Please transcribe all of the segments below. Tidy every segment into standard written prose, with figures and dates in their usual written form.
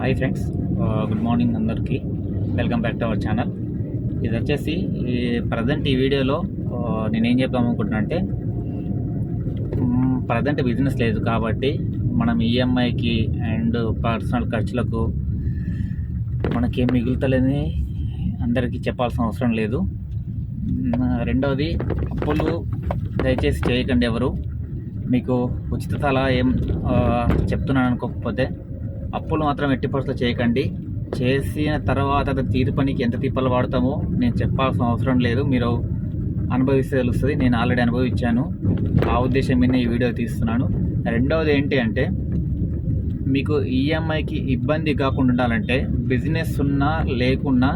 Hi friends, good morning అందరికీ. Welcome back to our channel. ఇది వచ్చేసి ప్రజెంట్ ఈ వీడియోలో నేనేం చెప్దాం అనుకుంటున్నా అంటే, ప్రజెంట్ బిజినెస్ లేదు కాబట్టి మనం ఈఎంఐకి అండ్ పర్సనల్ ఖర్చులకు మనకేం మిగులుతలేదని అందరికీ చెప్పాల్సిన అవసరం లేదు. రెండవది, అప్పులు దయచేసి చేయకండి. ఎవరు మీకు ఉచిత సలహా ఏం చెప్తున్నాను అనుకోకపోతే, అప్పులు మాత్రం ఎట్టి పరిస్థితుల్లో చేయకండి. చేసిన తర్వాత తీరు పనికి ఎంత తిప్పలు వాడతామో నేను చెప్పాల్సిన అవసరం లేదు, మీరు అనుభవిస్తే తెలుస్తుంది. నేను ఆల్రెడీ అనుభవించాను, ఆ ఉద్దేశం మీద ఈ వీడియో తీస్తున్నాను. రెండవది ఏంటి అంటే, మీకు ఈఎంఐకి ఇబ్బంది కాకుండా ఉండాలంటే, బిజినెస్ ఉన్నా లేకున్నా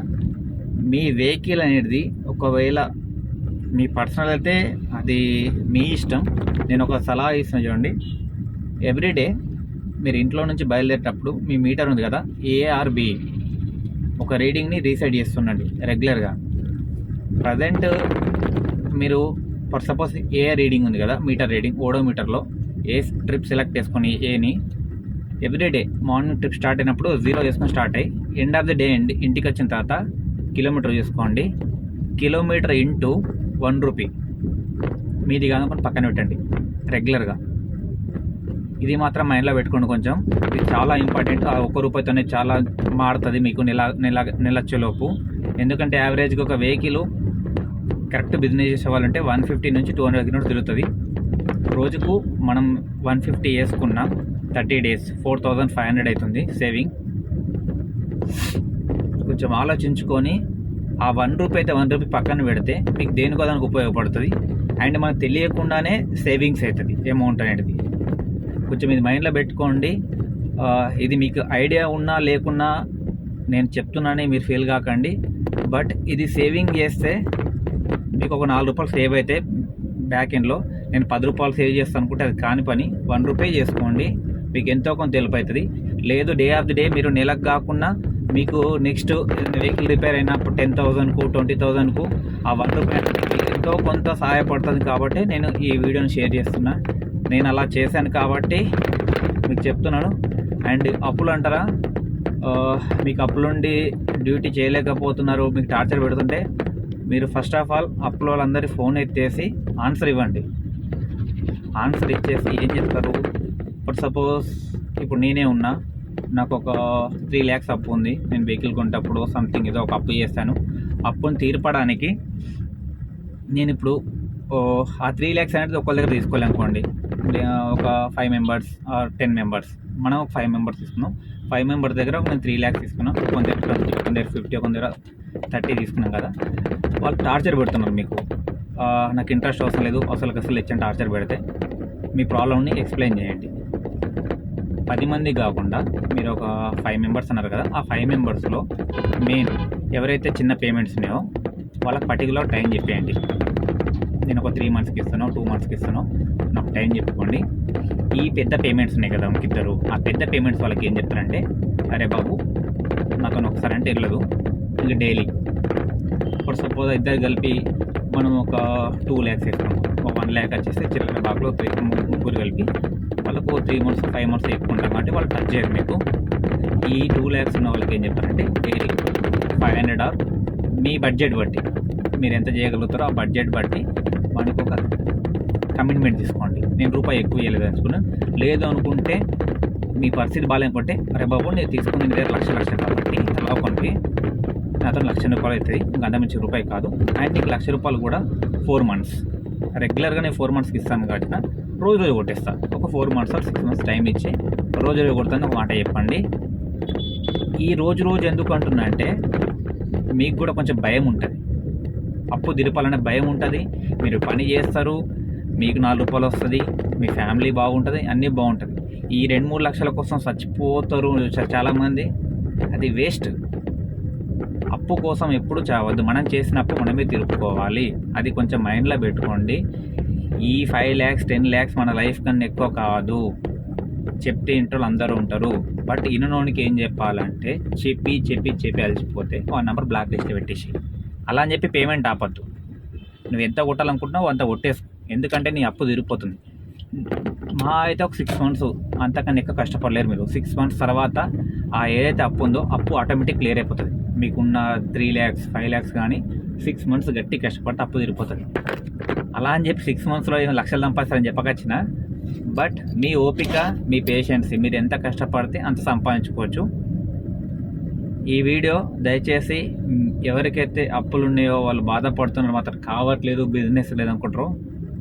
మీ వెహికల్ అనేది ఒకవేళ మీ పర్సనల్ అయితే అది మీ ఇష్టం. నేను ఒక సలహా ఇస్తున్నా చూడండి. ఎవ్రీడే మీరు ఇంట్లో నుంచి బయలుదేరేటప్పుడు మీ మీటర్ ఉంది కదా, ఏఆర్బి ఒక రీడింగ్ని రీసెట్ చేస్తుండండి రెగ్యులర్గా. ప్రజెంట్ మీరు ఫర్ సపోజ్ ఏ రీడింగ్ ఉంది కదా, మీటర్ రీడింగ్, ఓడోమీటర్లో ఏ ట్రిప్ సెలెక్ట్ చేసుకొని ఏని ఎవ్రీడే మార్నింగ్ ట్రిప్ స్టార్ట్ అయినప్పుడు 0 చేసుకొని స్టార్ట్ అయ్యి ఎండ్ ఆఫ్ ది డే ఇంటికి వచ్చిన తర్వాత కిలోమీటర్ చూసుకోండి. కిలోమీటర్ ఇంటూ 1 రూపీ మీది కానుకొని పక్కన పెట్టండి రెగ్యులర్గా. ఇది మాత్రం మైండ్లో పెట్టుకోండి కొంచెం. ఇది చాలా ఇంపార్టెంట్. ఆ 1 రూపాయితోనే చాలా మారుతుంది మీకు నెలొచ్చేలోపు. ఎందుకంటే యావరేజ్గా ఒక వెహికల్ కరెక్ట్ బిజినెస్ చేసేవాళ్ళంటే 150 నుంచి 200 కిలోమీటర్స్ తిరుగుతుంది. రోజుకు మనం 150 వేసుకున్న 30 డేస్ 4500 అవుతుంది సేవింగ్. కొంచెం ఆలోచించుకొని ఆ 1 రూపీ అయితే 1 రూపీ పక్కన పెడితే మీకు దేనికో దానికి ఉపయోగపడుతుంది. అండ్ మనకు తెలియకుండానే సేవింగ్స్ అవుతుంది అమౌంట్ అనేది. కొంచెం ఇది మైండ్లో పెట్టుకోండి. ఇది మీకు ఐడియా ఉన్నా లేకున్నా నేను చెప్తున్నానే, మీరు ఫీల్ కాకండి. బట్ ఇది సేవింగ్ చేస్తే మీకు ఒక 4 రూపాయలు సేవ్ అయితే బ్యాక్ ఎండ్లో. నేను 10 రూపాయలు సేవ్ చేస్తాను అనుకుంటే అది కాని పని. 1 రూపీ చేసుకోండి, మీకు ఎంతో కొంత తెలుపు అవుతుంది. లేదు డే ఆఫ్ ది డే మీరు నెలకు కాకుండా మీకు నెక్స్ట్ వెహికల్ రిపేర్ అయినప్పుడు 10,000కు 20,000కు ఆ 1 రూపీ ఎంతో కొంత సహాయపడుతుంది. కాబట్టి నేను ఈ వీడియోని షేర్ చేస్తున్నా. నేను అలా చేశాను కాబట్టి మీకు చెప్తున్నాను. అండ్ అప్పులు అంటారా, మీకు అప్పులుండి డ్యూటీ చేయలేకపోతున్నారు, మీకు టార్చర్ పెడుతుంటే, మీరు ఫస్ట్ ఆఫ్ ఆల్ అప్పుల వాళ్ళందరి ఫోన్ ఎత్తేసి ఆన్సర్ ఇవ్వండి. ఆన్సర్ ఇచ్చేసి ఏం చెప్తారు, ఫర్ సపోజ్ ఇప్పుడు నేనే ఉన్నా, నాకు ఒక 3 lakhs అప్పు ఉంది. నేను వెహికల్ కొంటప్పుడు సంథింగ్ ఏదో ఒక అప్పు చేస్తాను. అప్పుని తీర్పడానికి నేను ఇప్పుడు ఆ 3 lakhs అనేది ఒకళ్ళ దగ్గర తీసుకోలేనుకోండి. ఒక 5 members ఆర్ 10 members, మనం ఒక 5 members తీసుకున్నాం. 5 members దగ్గర నేను 3 lakhs తీసుకున్నాం. కొందరు 20, కొందరు 50, కొందరు 30 తీసుకున్నాం కదా. వాళ్ళు టార్చర్ పెడుతున్నారు మీకు. నాకు ఇంట్రెస్ట్ అవసరం లేదు, అసలు ఇచ్చిన టార్చర్ పెడితే మీ ప్రాబ్లమ్ని ఎక్స్ప్లెయిన్ చేయండి. 10 మంది కాకుండా మీరు ఒక 5 members అన్నారు కదా, ఆ 5 membersలో మెయిన్ ఎవరైతే చిన్న పేమెంట్స్ ఉన్నాయో వాళ్ళకి పర్టికులర్ టైం చెప్పేయండి. నేను ఒక 3 monthsకి ఇస్తాను, 2 monthsకి ఇస్తాను, నాకు టైం చెప్పుకోండి. ఈ పెద్ద పేమెంట్స్ ఉన్నాయి కదా ఇద్దరు, ఆ పెద్ద పేమెంట్స్ వాళ్ళకి ఏం చెప్తారంటే, అరే బాబు నాతో ఒకసారి అంటే వెళ్ళదు, ఇంక డైలీ ఫర్ సపోజ్ ఇద్దరు కలిపి మనం ఒక 2 lakhs వేస్తాం. ఒక 1 lakh వచ్చేసి చిల్లర బాబులో ముగ్గురు కలిపి వాళ్ళకు 3 months 5 months ఎక్కుంటాం కాబట్టి వాళ్ళు టచ్ చేయరు మీకు. ఈ 2 lakhs ఉన్న వాళ్ళకి ఏం చెప్తారంటే, డైలీ 500 ఆర్ మీ బడ్జెట్ బట్టి మీరు ఎంత చేయగలుగుతారో ఆ బడ్జెట్ బట్టి మనకు ఒక కమిట్మెంట్ తీసుకోండి. నేను రూపాయి ఎక్కువ ఇవ్వలేదు అనుకున్నాను. లేదు అనుకుంటే మీ పరిస్థితి బాగాలేనుకుంటే, అరే బాబు నేను తీసుకుని నీ దగ్గర లక్ష కాబట్టి లోపలికి నాతో 1,00,000 రూపాయలు అవుతుంది, ఇంకా అంతమించి రూపాయి కాదు. అండ్ నీకు 1,00,000 రూపాయలు కూడా 4 months రెగ్యులర్గా నేను 4 monthsకి ఇస్తాను కాబట్టి రోజు కొట్టేస్తాను. ఒక 4 months ఆర్ 6 months టైం ఇచ్చి రోజు కొడతాను. ఒక మాట చెప్పండి. ఈ రోజు ఎందుకు అంటున్నా అంటే, మీకు కూడా కొంచెం భయం ఉంటుంది. అప్పు దిరపాలనే భయం ఉంటుంది. మీరు పని చేస్తారు, మీకు 4 రూపాయలు వస్తుంది, మీ ఫ్యామిలీ బాగుంటుంది, అన్నీ బాగుంటుంది. ఈ 2-3 లక్షల కోసం చచ్చిపోతారు చాలామంది. అది వేస్ట్. అప్పు కోసం ఎప్పుడు చావద్దు. మనం చేసిన అప్పు మనమే తీర్పుకోవాలి. అది కొంచెం మైండ్లో పెట్టుకోండి. ఈ 5 lakhs 10 lakhs మన లైఫ్ కన్నా ఎక్కువ కాదు. చెప్తే ఇంట్లో అందరూ ఉంటారు. బట్ ఇన్నోనికి ఏం చెప్పాలంటే, చెప్పి అలసిపోతే ఆ నెంబర్ బ్లాక్ లిస్ట్ పెట్టేసి, అలా అని చెప్పి పేమెంట్ ఆపద్దు. నువ్వు ఎంత కొట్టాలనుకుంటున్నావు అంత కొట్టేసుకో. ఎందుకంటే నీ అప్పు తీరిపోతుంది. మా అయితే ఒక 6 months, అంతకన్నా ఎక్కువ కష్టపడలేరు మీరు. 6 months తర్వాత ఆ ఏదైతే అప్పు ఉందో అప్పు ఆటోమేటిక్ క్లియర్ అయిపోతుంది. మీకున్న 3 lakhs 5 lakhs కానీ 6 months గట్టి కష్టపడితే అప్పు తీరిపోతుంది. అలా అని చెప్పి 6 monthsలో లక్షలు సంపాదిస్తారని చెప్పకొచ్చిన, బట్ మీ ఓపిక, మీ పేషెన్స్, మీరు ఎంత కష్టపడితే అంత సంపాదించుకోవచ్చు. ఈ వీడియో దయచేసి ఎవరికైతే అప్పులు ఉన్నాయో, వాళ్ళు బాధపడుతున్నారు, మాత్రం కావట్లేదు, బిజినెస్ లేదనుకుంటారో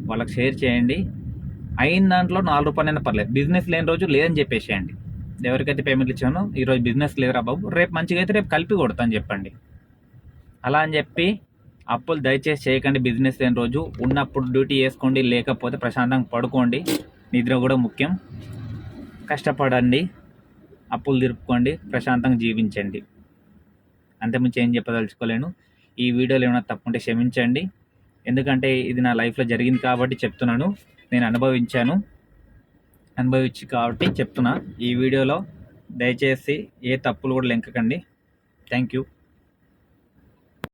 వాళ్ళకి షేర్ చేయండి. అయిన దాంట్లో 4 రూపాయలైనా పర్లేదు. బిజినెస్ లేని రోజు లేదని చెప్పేసేయండి. ఎవరికైతే పేమెంట్లు ఇచ్చానో ఈరోజు బిజినెస్ లేదురా బాబు, రేపు మంచిగా అయితే రేపు కలిపి కొడతాను చెప్పండి. అలా అని చెప్పి అప్పులు దయచేసి చేయకండి. బిజినెస్ లేని రోజు ఉన్నప్పుడు డ్యూటీ చేసుకోండి, లేకపోతే ప్రశాంతంగా పడుకోండి. నిద్ర కూడా ముఖ్యం. కష్టపడండి, అప్పులు తీర్పుకోండి, ప్రశాంతంగా జీవించండి. అంతకుమించి ఏం చెప్పదలుచుకోలేను. ఈ వీడియోలో ఏమైనా తప్పుంటే క్షమించండి. ఎందుకంటే ఇది నా లైఫ్లో జరిగింది కాబట్టి చెప్తున్నాను. నేను అనుభవించి కాబట్టి చెప్తున్నా. ఈ వీడియోలో దయచేసి ఏ తప్పులు కూడా లెంకకండి. Thank you.